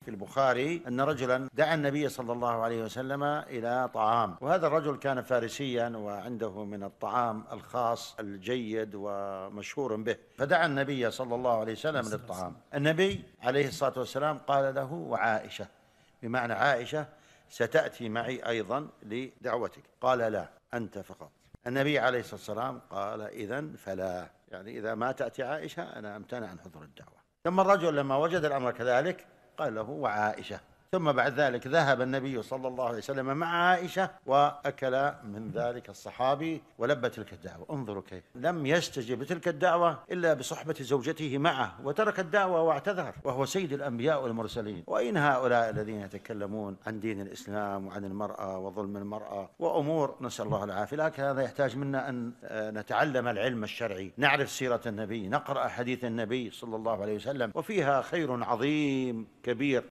في البخاري أن رجلا دعا النبي صلى الله عليه وسلم إلى طعام، وهذا الرجل كان فارسيا وعنده من الطعام الخاص الجيد ومشهور به، فدعا النبي صلى الله عليه وسلم للطعام. النبي عليه الصلاة والسلام قال له وعائشة، بمعنى عائشة ستأتي معي أيضا لدعوتك. قال لا، أنت فقط. النبي عليه الصلاة والسلام قال إذن فلا، يعني إذا ما تأتي عائشة أنا أمتنع عن حضور الدعوة. ثم الرجل لما وجد الأمر كذلك قال له وعائشة. ثم بعد ذلك ذهب النبي صلى الله عليه وسلم مع عائشة وأكل من ذلك الصحابي ولبى تلك الدعوة. انظروا كيف لم يستجب تلك الدعوة إلا بصحبة زوجته معه، وترك الدعوة واعتذر، وهو سيد الأنبياء والمرسلين. وأين هؤلاء الذين يتكلمون عن دين الإسلام وعن المرأة وظلم المرأة وأمور نسأل الله العافية؟ لكن هذا يحتاج منا أن نتعلم العلم الشرعي، نعرف سيرة النبي، نقرأ حديث النبي صلى الله عليه وسلم، وفيها خير عظيم كبير